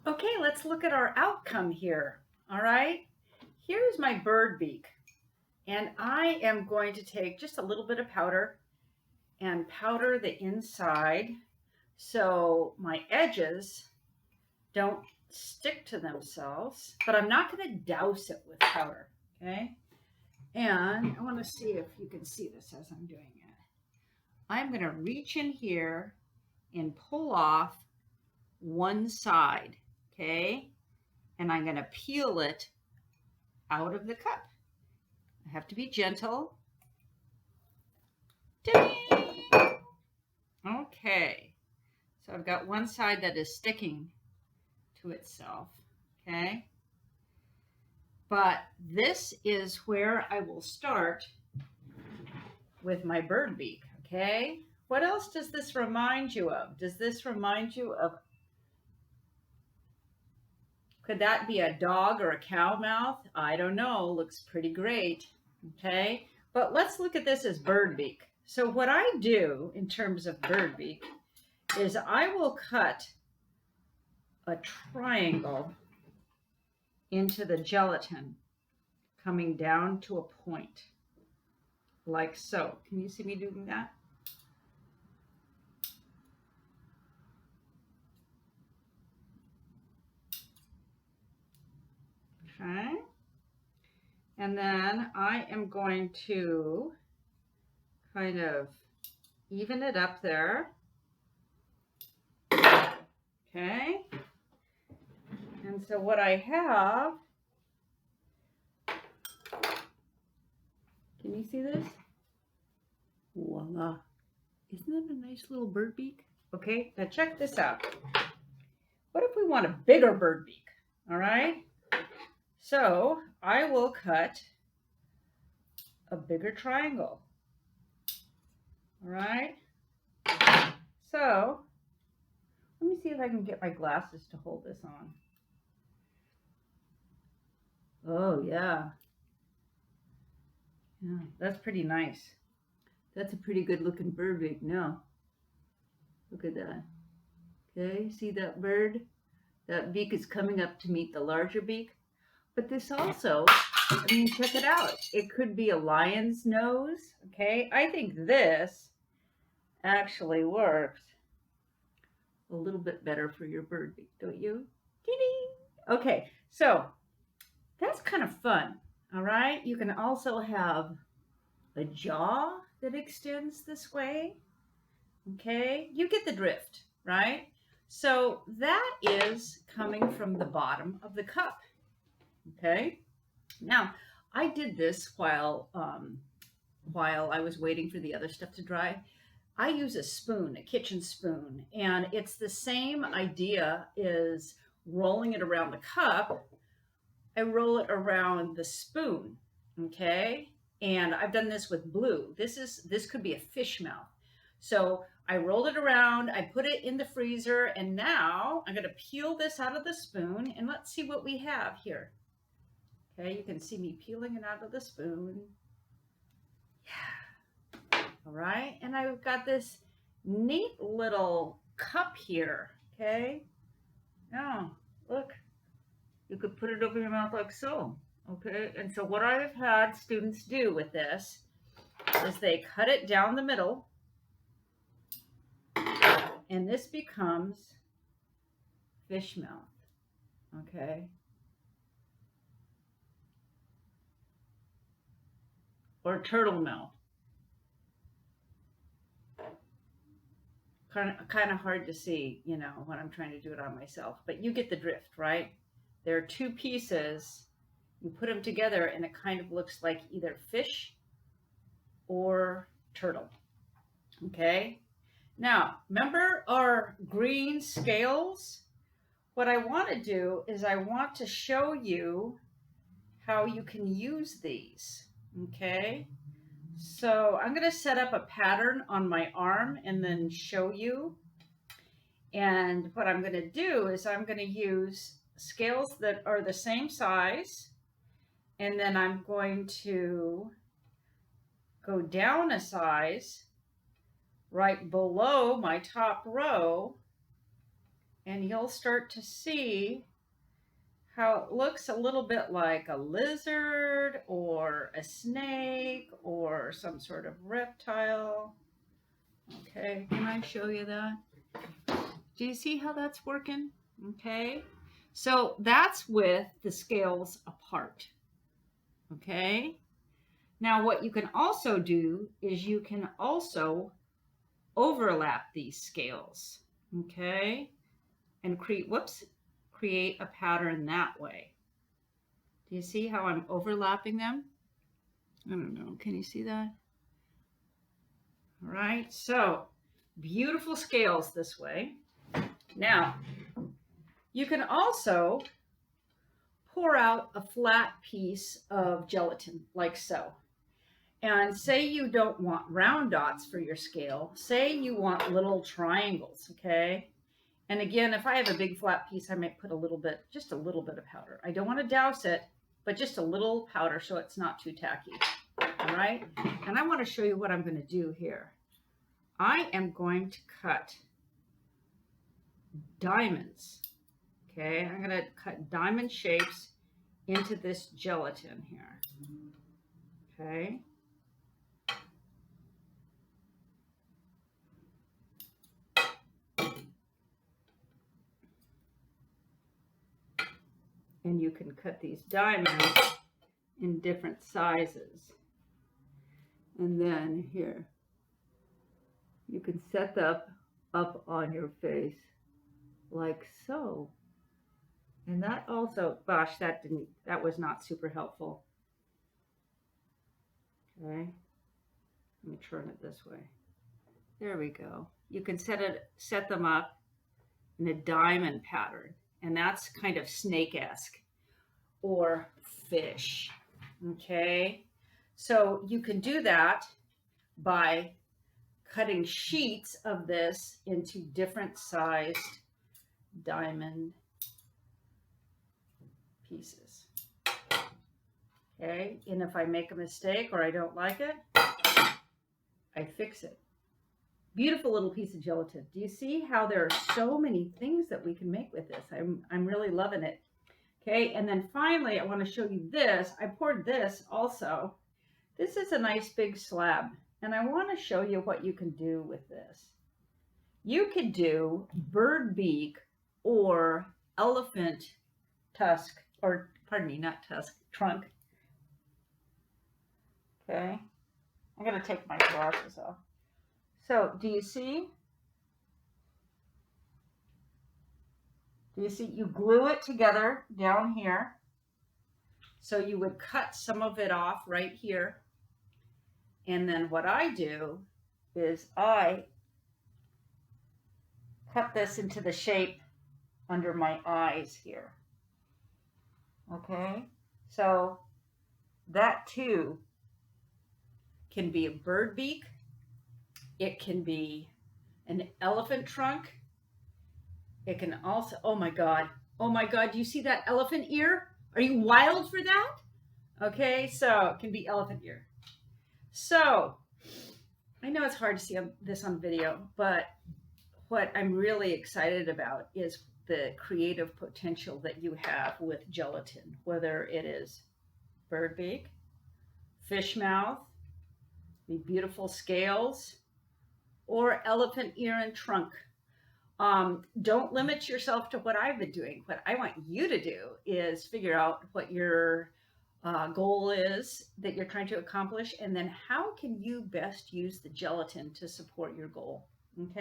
Okay, let's look at our outcome here. All right, here's my bird beak. And I am going to take just a little bit of powder and powder the inside so my edges don't stick to themselves, but I'm not going to douse it with powder. Okay. And I want to see if you can see this as I'm doing it. I'm going to reach in here and pull off one side. Okay. And I'm going to peel it out of the cup. I have to be gentle. Ding! Okay. So I've got one side that is sticking to itself. Okay. But this is where I will start with my bird beak. Okay. What else does this remind you of? Does this remind you of, could that be a dog or a cow mouth? I don't know. Looks pretty great. Okay. But let's look at this as bird beak. So what I do in terms of bird beak is I will cut a triangle into the gelatin coming down to a point like so. Can you see me doing that? Okay. And then I am going to kind of even it up there. Okay. And so what I have, can you see this? Voila. Isn't that a nice little bird beak? Okay, now check this out. What if we want a bigger bird beak? All right. So I will cut a bigger triangle. All right. So let me see if I can get my glasses to hold this on. Oh, yeah. Yeah, that's pretty nice. That's a pretty good looking bird beak now. Look at that. Okay, see that bird? That beak is coming up to meet the larger beak. But this also, I mean, check it out. It could be a lion's nose. Okay, I think this actually works a little bit better for your bird beak, don't you? Ding! Okay, so that's kind of fun. All right, you can also have a jaw that extends this way. Okay, you get the drift, right? So that is coming from the bottom of the cup. Okay, now I did this while I was waiting for the other stuff to dry. I use a spoon, a kitchen spoon, and it's the same idea as rolling it around the cup. I roll it around the spoon, okay? And I've done this with blue. This could be a fish mouth. So I rolled it around, I put it in the freezer, and now I'm gonna peel this out of the spoon and let's see what we have here. Okay, you can see me peeling it out of the spoon. Yeah. All right, and I've got this neat little cup here, okay? Now, look, you could put it over your mouth like so, okay? And so what I've had students do with this is they cut it down the middle, and this becomes fish mouth, okay? Or turtle mouth. Kind of hard to see, you know, when I'm trying to do it on myself, but you get the drift, right? There are two pieces, you put them together and it kind of looks like either fish or turtle. Okay, now remember our green scales? What I want to do is I want to show you how you can use these. Okay, so I'm going to set up a pattern on my arm and then show you. And what I'm going to do is I'm going to use scales that are the same size, and then I'm going to go down a size right below my top row, and you'll start to see how it looks a little bit like a lizard or a snake or some sort of reptile. Okay, can I show you that? Do you see how that's working? Okay, so that's with the scales apart. Okay, now what you can also do is you can also overlap these scales. Okay, and create a pattern that way. Do you see how I'm overlapping them? I don't know. Can you see that? All right. So beautiful scales this way. Now, you can also pour out a flat piece of gelatin like so. And say you don't want round dots for your scale. Say you want little triangles, okay? And again, if I have a big flat piece, I might put just a little bit of powder. I don't want to douse it, but just a little powder so it's not too tacky. All right. And I want to show you what I'm going to do here. I am going to cut diamonds. Okay. I'm going to cut diamond shapes into this gelatin here. Okay. And you can cut these diamonds in different sizes. And then here, you can set them up on your face like so. And that also, gosh, that was not super helpful. Okay, let me turn it this way. There we go. You can set them up in a diamond pattern, and that's kind of snake-esque or fish. Okay, so you can do that by cutting sheets of this into different sized diamond pieces. Okay, and if I make a mistake or I don't like it, I fix it. Beautiful little piece of gelatin. Do you see how there are so many things that we can make with this? I'm really loving it. Okay, and then finally I want to show you this. I poured this also. This is a nice big slab, and I want to show you what you can do with this. You could do bird beak or elephant tusk, or pardon me, not tusk, trunk. Okay, I'm going to take my glasses off. So do you see? Do you see? You glue it together down here. So you would cut some of it off right here. And then what I do is I cut this into the shape under my eyes here. Okay, so that too can be a bird beak. It can be an elephant trunk. It can also, oh my God, do you see that elephant ear? Are you wild for that? Okay, so it can be elephant ear. So I know it's hard to see this on video, but what I'm really excited about is the creative potential that you have with gelatin, whether it is bird beak, fish mouth, the beautiful scales, or elephant ear and trunk. Don't limit yourself to what I've been doing. What I want you to do is figure out what your goal is that you're trying to accomplish, and then how can you best use the gelatin to support your goal. Okay.